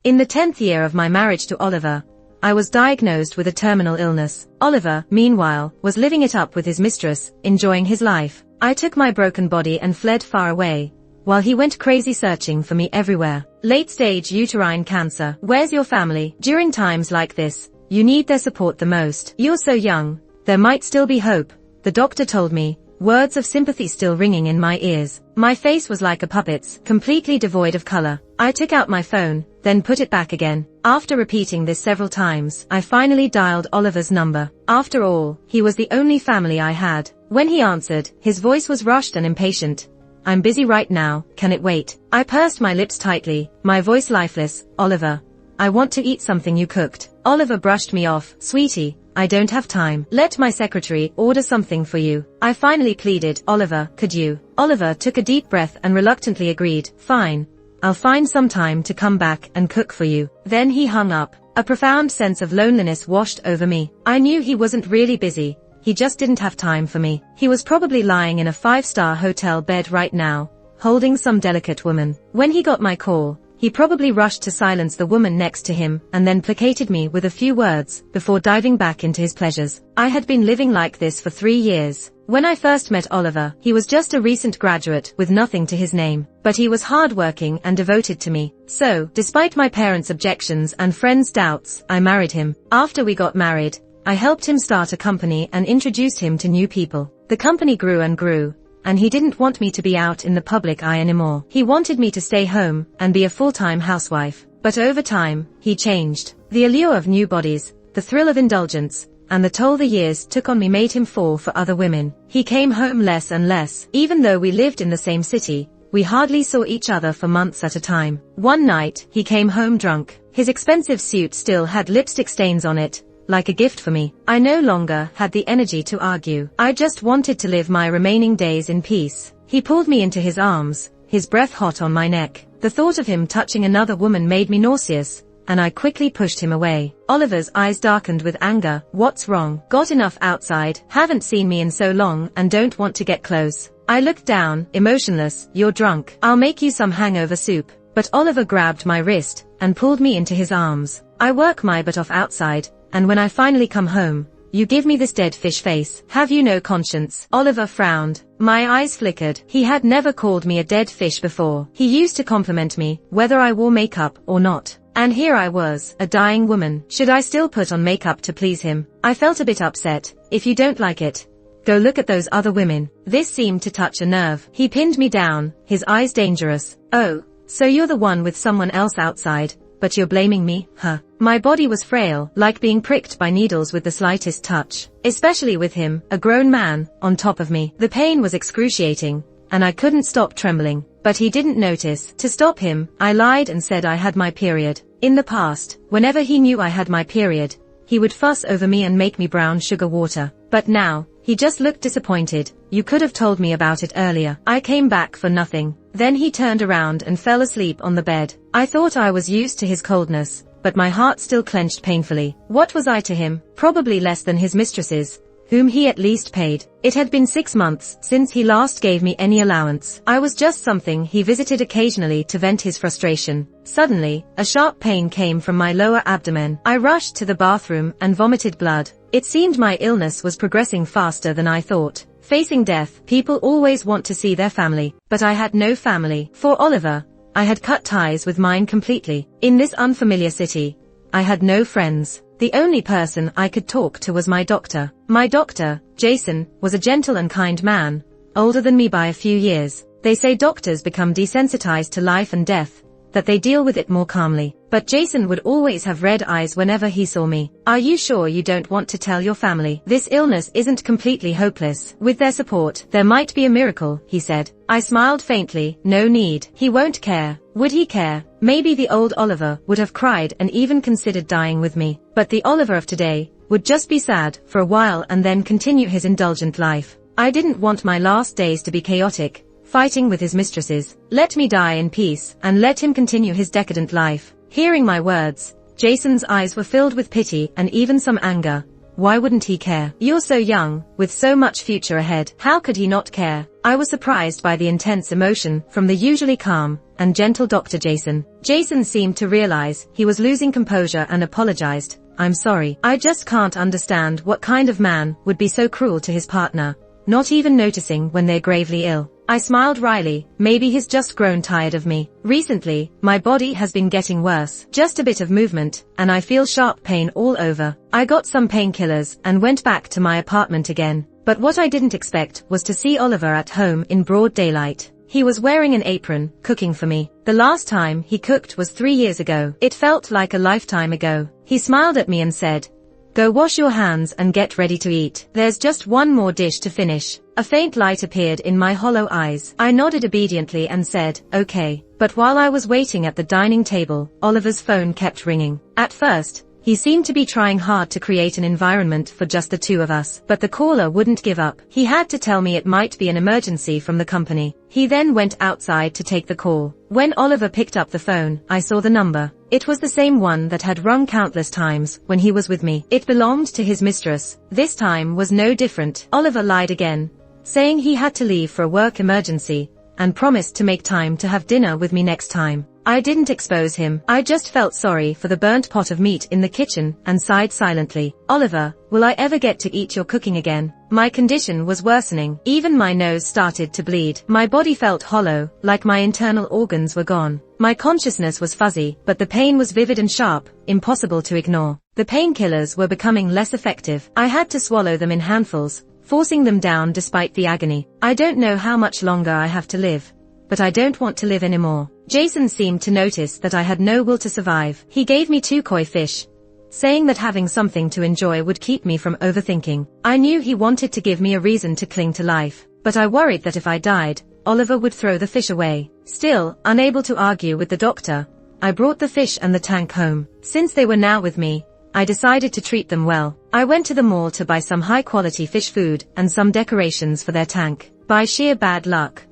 In the 10th year of my marriage to Oliver, I was diagnosed with a terminal illness. Oliver, meanwhile, was living it up with his mistress, enjoying his life. I took my broken body and fled far away, while he went crazy searching for me everywhere. Late-stage uterine cancer. Where's your family? During times like this, you need their support the most. You're so young, there might still be hope, the doctor told me, words of sympathy still ringing in my ears. My face was like a puppet's, completely devoid of color. I took out my phone, then put it back again. After repeating this several times, I finally dialed Oliver's number. After all, he was the only family I had. When he answered, his voice was rushed and impatient. I'm busy right now, can it wait? I pursed my lips tightly, my voice lifeless. Oliver, I want to eat something you cooked. Oliver brushed me off. Sweetie, I don't have time. Let my secretary order something for you. I finally pleaded. Oliver, could you? Oliver took a deep breath and reluctantly agreed. Fine. I'll find some time to come back and cook for you. Then he hung up. A profound sense of loneliness washed over me. I knew he wasn't really busy. He just didn't have time for me. He was probably lying in a 5-star hotel bed right now, holding some delicate woman. When he got my call, he probably rushed to silence the woman next to him and then placated me with a few words before diving back into his pleasures. I had been living like this for 3 years. When I first met Oliver, he was just a recent graduate with nothing to his name, but he was hardworking and devoted to me. So, despite my parents' objections and friends' doubts, I married him. After we got married, I helped him start a company and introduced him to new people. The company grew and grew, and he didn't want me to be out in the public eye anymore. He wanted me to stay home and be a full-time housewife. But over time, he changed. The allure of new bodies, the thrill of indulgence, and the toll the years took on me made him fall for other women. He came home less and less. Even though we lived in the same city, we hardly saw each other for months at a time. One night, he came home drunk. His expensive suit still had lipstick stains on it, like a gift for me. I no longer had the energy to argue. I just wanted to live my remaining days in peace. He pulled me into his arms, his breath hot on my neck. The thought of him touching another woman made me nauseous, and I quickly pushed him away. Oliver's eyes darkened with anger. What's wrong? Got enough outside? Haven't seen me in so long and don't want to get close. I looked down, emotionless. You're drunk. I'll make you some hangover soup. But Oliver grabbed my wrist and pulled me into his arms. I work my butt off outside, and when I finally come home, you give me this dead fish face. Have you no conscience? Oliver frowned. My eyes flickered. He had never called me a dead fish before. He used to compliment me, whether I wore makeup or not. And here I was, a dying woman. Should I still put on makeup to please him? I felt a bit upset. If you don't like it, go look at those other women. This seemed to touch a nerve. He pinned me down, his eyes dangerous. Oh, so you're the one with someone else outside, but you're blaming me, huh? My body was frail, like being pricked by needles with the slightest touch. Especially with him, a grown man, on top of me. The pain was excruciating, and I couldn't stop trembling. But he didn't notice. To stop him, I lied and said I had my period. In the past, whenever he knew I had my period, he would fuss over me and make me brown sugar water. But now, he just looked disappointed. You could have told me about it earlier. I came back for nothing. Then he turned around and fell asleep on the bed. I thought I was used to his coldness, but my heart still clenched painfully. What was I to him? Probably less than his mistresses, whom he at least paid. It had been 6 months since he last gave me any allowance. I was just something he visited occasionally to vent his frustration. Suddenly, a sharp pain came from my lower abdomen. I rushed to the bathroom and vomited blood. It seemed my illness was progressing faster than I thought. Facing death, people always want to see their family, but I had no family. For Oliver, I had cut ties with mine completely. In this unfamiliar city, I had no friends. The only person I could talk to was my doctor. My doctor, Jason, was a gentle and kind man, older than me by a few years. They say doctors become desensitized to life and death, that they deal with it more calmly. But Jason would always have red eyes whenever he saw me. Are you sure you don't want to tell your family? This illness isn't completely hopeless. With their support, there might be a miracle, he said. I smiled faintly. No need. He won't care. Would he care? Maybe the old Oliver would have cried and even considered dying with me. But the Oliver of today would just be sad for a while and then continue his indulgent life. I didn't want my last days to be chaotic, fighting with his mistresses. Let me die in peace, and let him continue his decadent life. Hearing my words, Jason's eyes were filled with pity and even some anger, Why wouldn't he care? You're so young, with so much future ahead. How could he not care? I was surprised by the intense emotion from the usually calm and gentle Dr. Jason. Jason seemed to realize he was losing composure and apologized. I'm sorry. I just can't understand what kind of man would be so cruel to his partner, not even noticing when they're gravely ill. I smiled wryly. Maybe he's just grown tired of me. Recently, my body has been getting worse. Just a bit of movement, and I feel sharp pain all over. I got some painkillers and went back to my apartment again. But what I didn't expect was to see Oliver at home in broad daylight. He was wearing an apron, cooking for me. The last time he cooked was 3 years ago. It felt like a lifetime ago. He smiled at me and said, "Go wash your hands and get ready to eat. There's just one more dish to finish." A faint light appeared in my hollow eyes. I nodded obediently and said, "Okay." But while I was waiting at the dining table, Oliver's phone kept ringing. At first, he seemed to be trying hard to create an environment for just the two of us, but the caller wouldn't give up. He had to tell me it might be an emergency from the company. He then went outside to take the call. When Oliver picked up the phone, I saw the number. It was the same one that had rung countless times when he was with me. It belonged to his mistress. This time was no different. Oliver lied again, saying he had to leave for a work emergency, and promised to make time to have dinner with me next time. I didn't expose him. I just felt sorry for the burnt pot of meat in the kitchen and sighed silently. "Oliver, will I ever get to eat your cooking again?" My condition was worsening. Even my nose started to bleed. My body felt hollow, like my internal organs were gone. My consciousness was fuzzy, but the pain was vivid and sharp, impossible to ignore. The painkillers were becoming less effective. I had to swallow them in handfuls, forcing them down despite the agony. I don't know how much longer I have to live, but I don't want to live anymore. Jason seemed to notice that I had no will to survive. He gave me 2 koi fish, saying that having something to enjoy would keep me from overthinking. I knew he wanted to give me a reason to cling to life, but I worried that if I died, Oliver would throw the fish away. Still, unable to argue with the doctor, I brought the fish and the tank home. Since they were now with me, I decided to treat them well. I went to the mall to buy some high-quality fish food and some decorations for their tank. By sheer bad luck,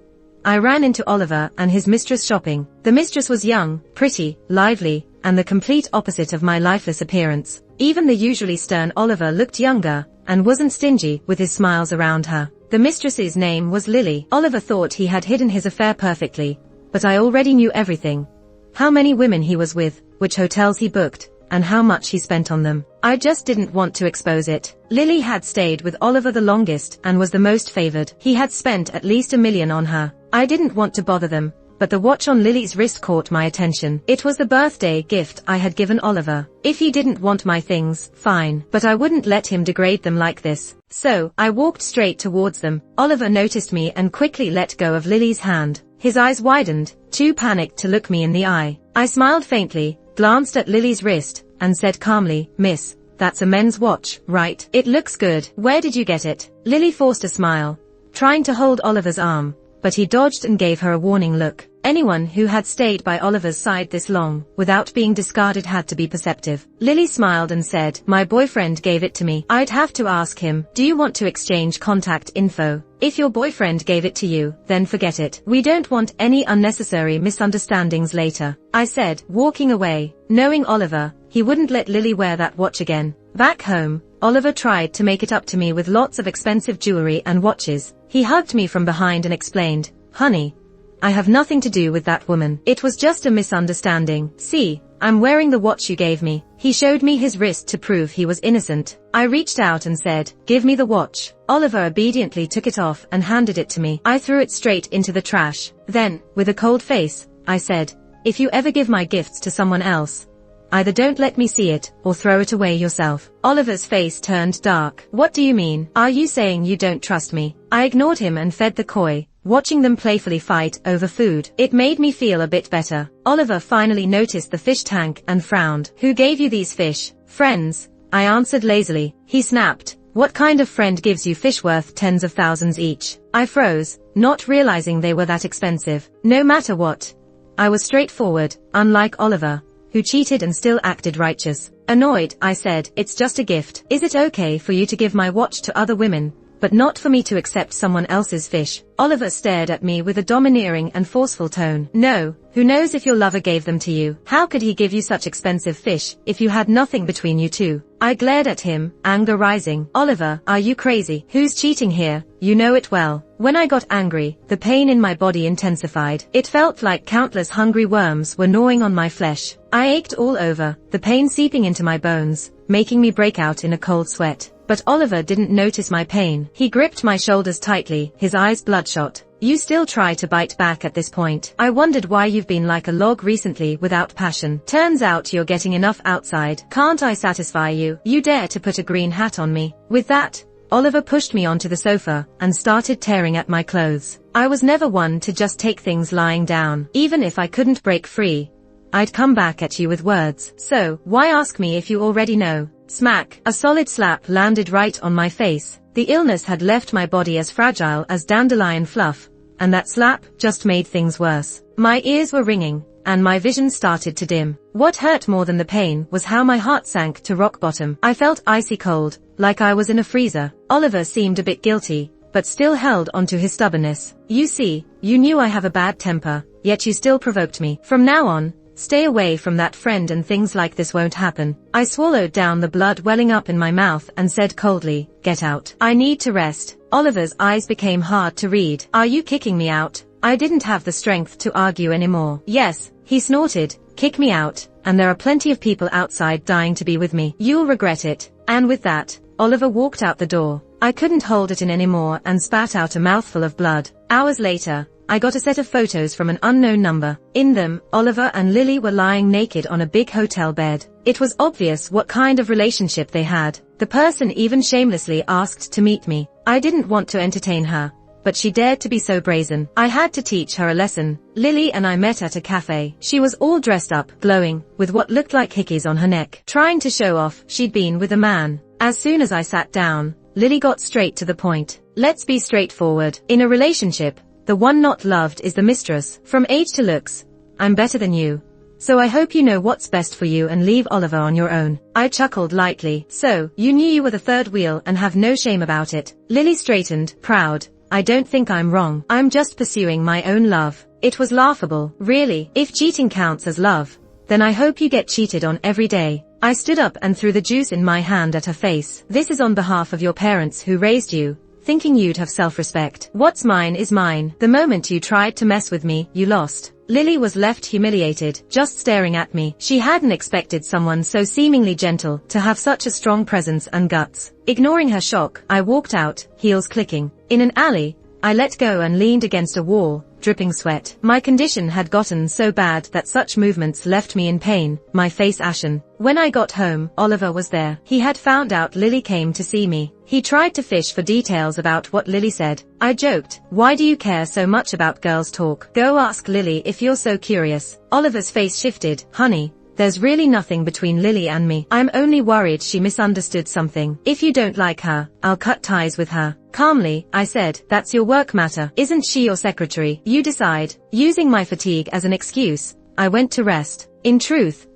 I ran into Oliver and his mistress shopping. The mistress was young, pretty, lively, and the complete opposite of my lifeless appearance. Even the usually stern Oliver looked younger, and wasn't stingy with his smiles around her. The mistress's name was Lily. Oliver thought he had hidden his affair perfectly, but I already knew everything. How many women he was with, which hotels he booked, and how much he spent on them. I just didn't want to expose it. Lily had stayed with Oliver the longest and was the most favored. He had spent at least $1 million on her. I didn't want to bother them, but the watch on Lily's wrist caught my attention. It was the birthday gift I had given Oliver. If he didn't want my things, fine, but I wouldn't let him degrade them like this. So, I walked straight towards them. Oliver noticed me and quickly let go of Lily's hand. His eyes widened, too panicked to look me in the eye. I smiled faintly, glanced at Lily's wrist, and said calmly, "Miss, that's a men's watch, right? It looks good. Where did you get it?" Lily forced a smile, trying to hold Oliver's arm, but he dodged and gave her a warning look. Anyone who had stayed by Oliver's side this long, without being discarded, had to be perceptive. Lily smiled and said, "My boyfriend gave it to me. I'd have to ask him. Do you want to exchange contact info? If your boyfriend gave it to you, then forget it. We don't want any unnecessary misunderstandings later," I said, walking away. Knowing Oliver, he wouldn't let Lily wear that watch again. Back home, Oliver tried to make it up to me with lots of expensive jewelry and watches. He hugged me from behind and explained, "Honey, I have nothing to do with that woman. It was just a misunderstanding. See, I'm wearing the watch you gave me." He showed me his wrist to prove he was innocent. I reached out and said, "Give me the watch." Oliver obediently took it off and handed it to me. I threw it straight into the trash. Then, with a cold face, I said, "If you ever give my gifts to someone else, either don't let me see it, or throw it away yourself." Oliver's face turned dark. "What do you mean? Are you saying you don't trust me?" I ignored him and fed the koi, watching them playfully fight over food. It made me feel a bit better. Oliver finally noticed the fish tank and frowned. "Who gave you these fish?" "Friends," I answered lazily. He snapped, "What kind of friend gives you fish worth tens of thousands each?" I froze, not realizing they were that expensive. No matter what, I was straightforward, unlike Oliver, who cheated and still acted righteous. Annoyed, I said, "It's just a gift. Is it okay for you to give my watch to other women, but not for me to accept someone else's fish. Oliver stared at me with a domineering and forceful tone. No, who knows if your lover gave them to you? How could he give you such expensive fish if you had nothing between you two? I glared at him, anger rising. Oliver, are you crazy? Who's cheating here? You know it well. When I got angry, the pain in my body intensified. It felt like countless hungry worms were gnawing on my flesh. I ached all over, the pain seeping into my bones, making me break out in a cold sweat. But Oliver didn't notice my pain. He gripped my shoulders tightly, his eyes bloodshot. You still try to bite back at this point. I wondered why you've been like a log recently without passion. Turns out you're getting enough outside. Can't I satisfy you? You dare to put a green hat on me? With that, Oliver pushed me onto the sofa and started tearing at my clothes. I was never one to just take things lying down. Even if I couldn't break free, I'd come back at you with words. So, why ask me if you already know? Smack! A solid slap landed right on my face. The illness had left my body as fragile as dandelion fluff, and that slap just made things worse. My ears were ringing, and my vision started to dim. What hurt more than the pain was how my heart sank to rock bottom. I felt icy cold, like I was in a freezer. Oliver seemed a bit guilty, but still held onto his stubbornness. You see, you knew I have a bad temper, yet you still provoked me. From now on, stay away from that friend and things like this won't happen. I swallowed down the blood welling up in my mouth and said coldly, get out. I need to rest. Oliver's eyes became hard to read. Are you kicking me out? I didn't have the strength to argue anymore. Yes, he snorted, kick me out, and there are plenty of people outside dying to be with me. You'll regret it. And with that, Oliver walked out the door. I couldn't hold it in anymore and spat out a mouthful of blood. Hours later, I got a set of photos from an unknown number. In them, Oliver and Lily were lying naked on a big hotel bed. It was obvious what kind of relationship they had. The person even shamelessly asked to meet me. I didn't want to entertain her, but she dared to be so brazen. I had to teach her a lesson. Lily and I met at a cafe. She was all dressed up, glowing, with what looked like hickeys on her neck, trying to show off she'd been with a man. As soon as I sat down, Lily got straight to the point. Let's be straightforward. In a relationship, the one not loved is the mistress. From age to looks, I'm better than you. So I hope you know what's best for you and leave Oliver on your own. I chuckled lightly. So, you knew you were the third wheel and have no shame about it. Lily straightened, proud. I don't think I'm wrong. I'm just pursuing my own love. It was laughable. Really, if cheating counts as love, then I hope you get cheated on every day. I stood up and threw the juice in my hand at her face. This is on behalf of your parents who raised you, thinking you'd have self-respect. What's mine is mine. The moment you tried to mess with me, you lost. Lily was left humiliated, just staring at me. She hadn't expected someone so seemingly gentle to have such a strong presence and guts. Ignoring her shock, I walked out, heels clicking. In an alley, I let go and leaned against a wall, dripping sweat. My condition had gotten so bad that such movements left me in pain, my face ashen. When I got home, Oliver was there. He had found out Lily came to see me. He tried to fish for details about what Lily said. I joked, why do you care so much about girls' talk? Go ask Lily if you're so curious. Oliver's face shifted. Honey, there's really nothing between Lily and me. I'm only worried she misunderstood something. If you don't like her, I'll cut ties with her. Calmly, I said, that's your work matter. Isn't she your secretary? You decide. Using my fatigue as an excuse, I went to rest. In truth,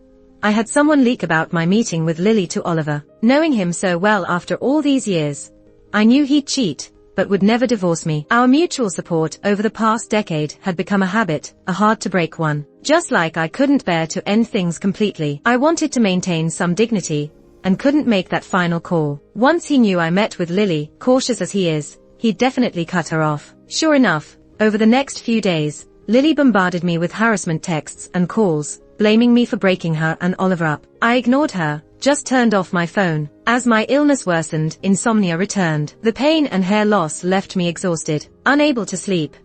I had someone leak about my meeting with Lily to Oliver. Knowing him so well after all these years, I knew he'd cheat, but would never divorce me. Our mutual support over the past decade had become a habit, a hard-to-break one. Just like I couldn't bear to end things completely, I wanted to maintain some dignity, and couldn't make that final call. Once he knew I met with Lily, cautious as he is, he'd definitely cut her off. Sure enough, over the next few days, Lily bombarded me with harassment texts and calls, blaming me for breaking her and Oliver up. I ignored her, just turned off my phone. As my illness worsened, insomnia returned. The pain and hair loss left me exhausted, unable to sleep.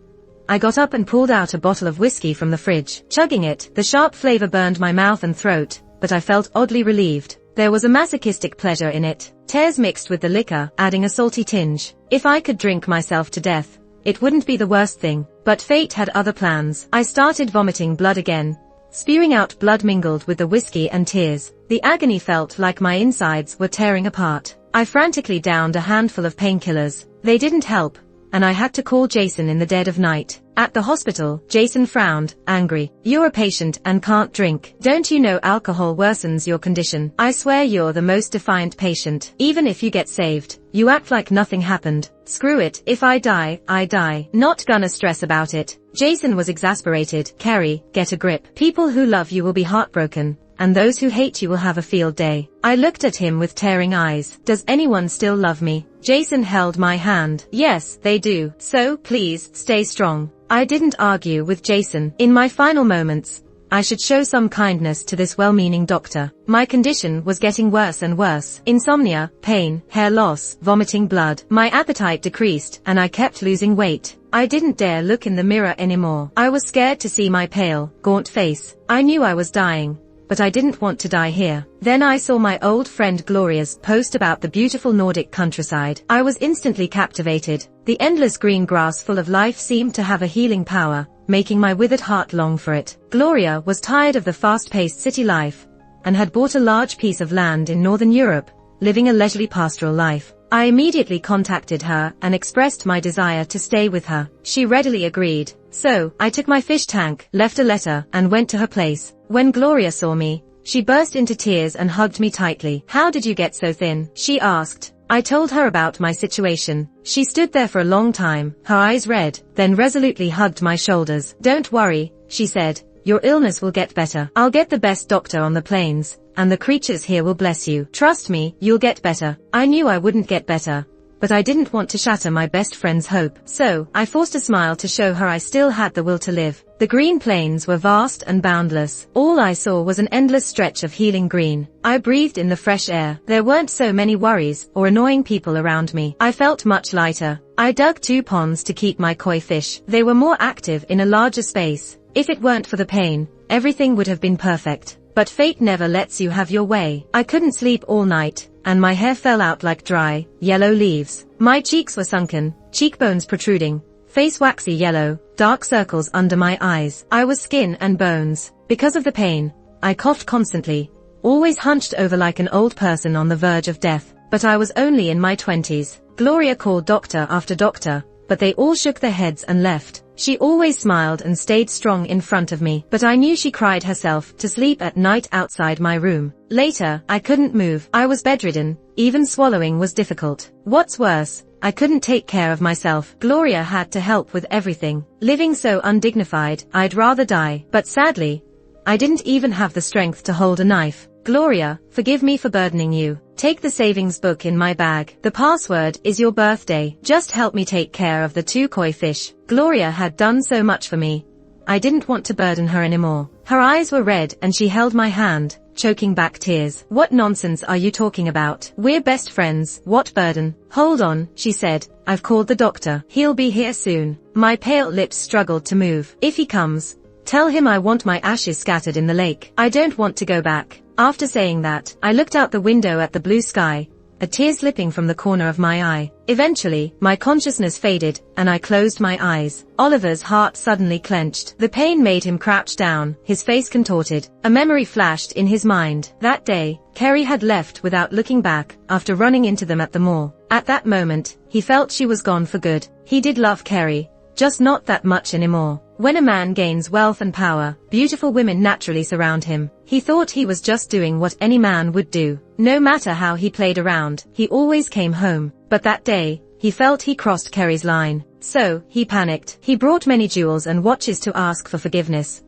I got up and pulled out a bottle of whiskey from the fridge. Chugging it, the sharp flavor burned my mouth and throat, but I felt oddly relieved. There was a masochistic pleasure in it. Tears mixed with the liquor, adding a salty tinge. If I could drink myself to death, it wouldn't be the worst thing. But fate had other plans. I started vomiting blood again, spewing out blood mingled with the whiskey and tears. The agony felt like my insides were tearing apart. I frantically downed a handful of painkillers. They didn't help, and I had to call Jason in the dead of night. At the hospital, Jason frowned, angry. You're a patient and can't drink. Don't you know alcohol worsens your condition? I swear you're the most defiant patient. Even if you get saved, you act like nothing happened. Screw it, if I die, I die. Not gonna stress about it. Jason was exasperated. Kerry, get a grip. People who love you will be heartbroken, and those who hate you will have a field day. I looked at him with tearing eyes. Does anyone still love me? Jason held my hand. Yes, they do. So, please, stay strong. I didn't argue with Jason. In my final moments, I should show some kindness to this well-meaning doctor. My condition was getting worse and worse. Insomnia, pain, hair loss, vomiting blood. My appetite decreased, and I kept losing weight. I didn't dare look in the mirror anymore. I was scared to see my pale, gaunt face. I knew I was dying, but I didn't want to die here. Then I saw my old friend Gloria's post about the beautiful Nordic countryside. I was instantly captivated. The endless green grass full of life seemed to have a healing power, making my withered heart long for it. Gloria was tired of the fast-paced city life, and had bought a large piece of land in Northern Europe, living a leisurely pastoral life. I immediately contacted her and expressed my desire to stay with her. She readily agreed. So, I took my fish tank, left a letter, and went to her place. When Gloria saw me, she burst into tears and hugged me tightly. How did you get so thin? She asked. I told her about my situation. She stood there for a long time, her eyes red, then resolutely hugged my shoulders. Don't worry, she said. Your illness will get better. I'll get the best doctor on the plains, and the creatures here will bless you. Trust me, you'll get better. I knew I wouldn't get better, but I didn't want to shatter my best friend's hope. So, I forced a smile to show her I still had the will to live. The green plains were vast and boundless. All I saw was an endless stretch of healing green. I breathed in the fresh air. There weren't so many worries or annoying people around me. I felt much lighter. I dug 2 ponds to keep my koi fish. They were more active in a larger space. If it weren't for the pain, everything would have been perfect. But fate never lets you have your way. I couldn't sleep all night, and my hair fell out like dry, yellow leaves. My cheeks were sunken, cheekbones protruding, face waxy yellow, dark circles under my eyes. I was skin and bones. Because of the pain, I coughed constantly, always hunched over like an old person on the verge of death. But I was only in my 20s. Gloria called doctor after doctor, but they all shook their heads and left. She always smiled and stayed strong in front of me, but I knew she cried herself to sleep at night outside my room. Later, I couldn't move. I was bedridden. Even swallowing was difficult. What's worse, I couldn't take care of myself. Gloria had to help with everything. Living so undignified, I'd rather die. But sadly, I didn't even have the strength to hold a knife. Gloria, forgive me for burdening you. Take the savings book in my bag. The password is your birthday. Just help me take care of the 2 koi fish. Gloria had done so much for me. I didn't want to burden her anymore. Her eyes were red and she held my hand, choking back tears. What nonsense are you talking about? We're best friends. What burden? Hold on, she said. I've called the doctor. He'll be here soon. My pale lips struggled to move. If he comes, tell him I want my ashes scattered in the lake. I don't want to go back. After saying that, I looked out the window at the blue sky, a tear slipping from the corner of my eye. Eventually, my consciousness faded, and I closed my eyes. Oliver's heart suddenly clenched. The pain made him crouch down, his face contorted. A memory flashed in his mind. That day, Kerry had left without looking back, after running into them at the mall. At that moment, he felt she was gone for good. He did love Kerry, just not that much anymore. When a man gains wealth and power, beautiful women naturally surround him. He thought he was just doing what any man would do. No matter how he played around, he always came home. But that day, he felt he crossed Kerry's line. So, he panicked. He brought many jewels and watches to ask for forgiveness,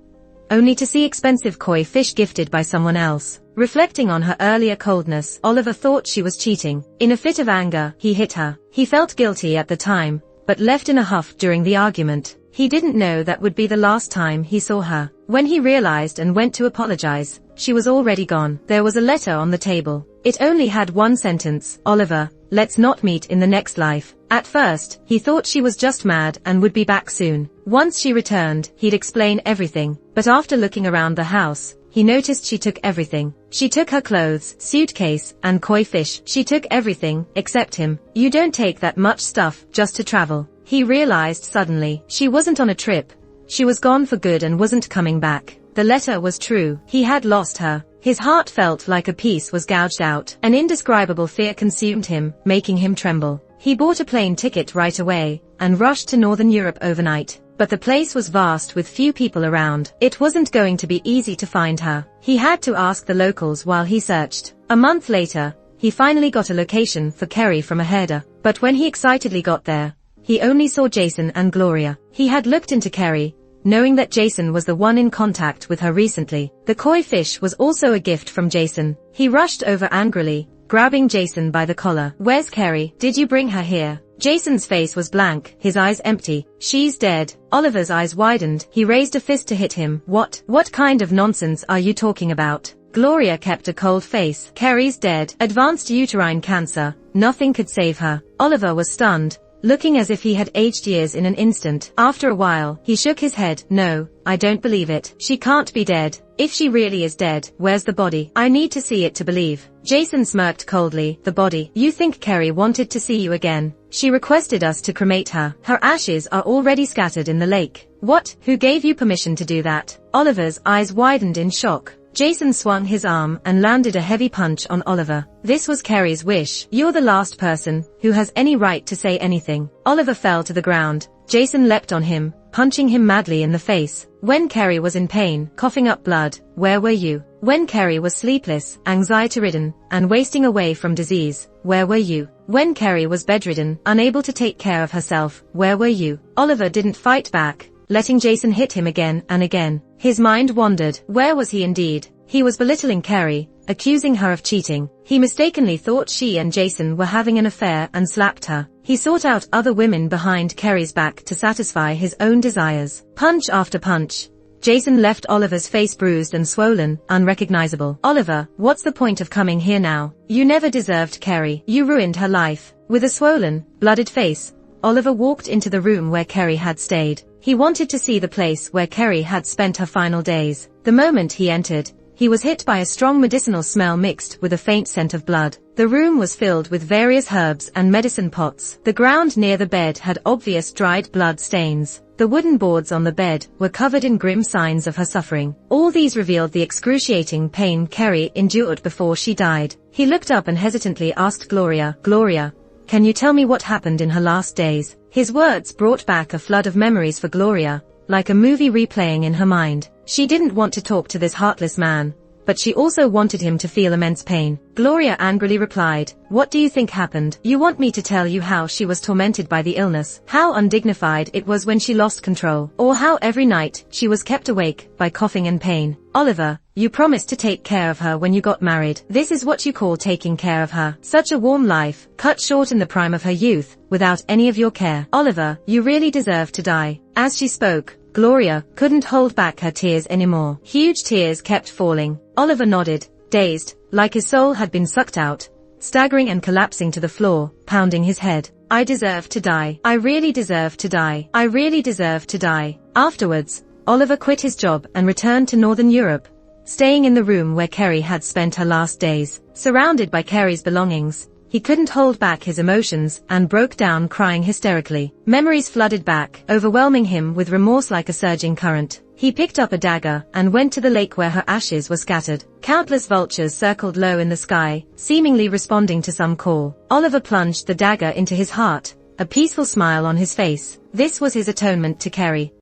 only to see expensive koi fish gifted by someone else. Reflecting on her earlier coldness, Oliver thought she was cheating. In a fit of anger, he hit her. He felt guilty at the time, but left in a huff during the argument. He didn't know that would be the last time he saw her. When he realized and went to apologize, she was already gone. There was a letter on the table. It only had 1 sentence. Oliver, let's not meet in the next life. At first, he thought she was just mad and would be back soon. Once she returned, he'd explain everything. But after looking around the house, he noticed she took everything. She took her clothes, suitcase, and koi fish. She took everything, except him. You don't take that much stuff just to travel. He realized suddenly, she wasn't on a trip. She was gone for good and wasn't coming back. The letter was true. He had lost her. His heart felt like a piece was gouged out. An indescribable fear consumed him, making him tremble. He bought a plane ticket right away, and rushed to Northern Europe overnight. but the place was vast with few people around. It wasn't going to be easy to find her. He had to ask the locals while he searched. A month later, he finally got a location for Kerry from a herder, but when he excitedly got there, he only saw Jason and Gloria. He had looked into Kerry, knowing that Jason was the one in contact with her recently. The koi fish was also a gift from Jason. He rushed over angrily, grabbing Jason by the collar. "Where's Kerry? Did you bring her here?" Jason's face was blank, his eyes empty. "She's dead." Oliver's eyes widened. He raised a fist to hit him. What kind of nonsense are you talking about?" Gloria kept a cold face. "Kerry's dead. Advanced uterine cancer. Nothing could save her." Oliver was stunned, looking as if he had aged years in an instant. After a while, he shook his head. "No, I don't believe it. She can't be dead. If she really is dead, where's the body? I need to see it to believe." Jason smirked coldly. "The body? You think Kerry wanted to see you again? She requested us to cremate her. Her ashes are already scattered in the lake." "What? Who gave you permission to do that?" Oliver's eyes widened in shock. Jason swung his arm and landed a heavy punch on Oliver. "This was Kerry's wish. You're the last person who has any right to say anything." Oliver fell to the ground. Jason leapt on him, punching him madly in the face. "When Kerry was in pain, coughing up blood, where were you? When Kerry was sleepless, anxiety-ridden, and wasting away from disease, where were you? When Kerry was bedridden, unable to take care of herself, where were you?" Oliver didn't fight back, letting Jason hit him again and again. His mind wandered. Where was he indeed? He was belittling Kerry, accusing her of cheating. He mistakenly thought she and Jason were having an affair and slapped her. He sought out other women behind Kerry's back to satisfy his own desires. Punch after punch. Jason left Oliver's face bruised and swollen, unrecognizable. "Oliver, what's the point of coming here now? You never deserved Kerry. You ruined her life." With a swollen, blooded face, Oliver walked into the room where Kerry had stayed. He wanted to see the place where Kerry had spent her final days. The moment he entered, he was hit by a strong medicinal smell mixed with a faint scent of blood. The room was filled with various herbs and medicine pots. The ground near the bed had obvious dried blood stains. The wooden boards on the bed were covered in grim signs of her suffering. All these revealed the excruciating pain Kerry endured before she died. He looked up and hesitantly asked Gloria, "Gloria, can you tell me what happened in her last days?" His words brought back a flood of memories for Gloria, like a movie replaying in her mind. She didn't want to talk to this heartless man, but she also wanted him to feel immense pain. Gloria angrily replied, "What do you think happened? You want me to tell you how she was tormented by the illness, how undignified it was when she lost control, or how every night she was kept awake by coughing and pain? Oliver, you promised to take care of her when you got married. This is what you call taking care of her? Such a warm life, cut short in the prime of her youth, without any of your care. Oliver, you really deserve to die." As she spoke, Gloria couldn't hold back her tears anymore. Huge tears kept falling. Oliver nodded, dazed, like his soul had been sucked out, staggering and collapsing to the floor, pounding his head. "I deserve to die. I really deserve to die. I really deserve to die." Afterwards, Oliver quit his job and returned to Northern Europe, staying in the room where Kerry had spent her last days. Surrounded by Kerry's belongings, he couldn't hold back his emotions and broke down crying hysterically. Memories flooded back, overwhelming him with remorse like a surging current. He picked up a dagger and went to the lake where her ashes were scattered. Countless vultures circled low in the sky, seemingly responding to some call. Oliver plunged the dagger into his heart, a peaceful smile on his face. This was his atonement to Kerry.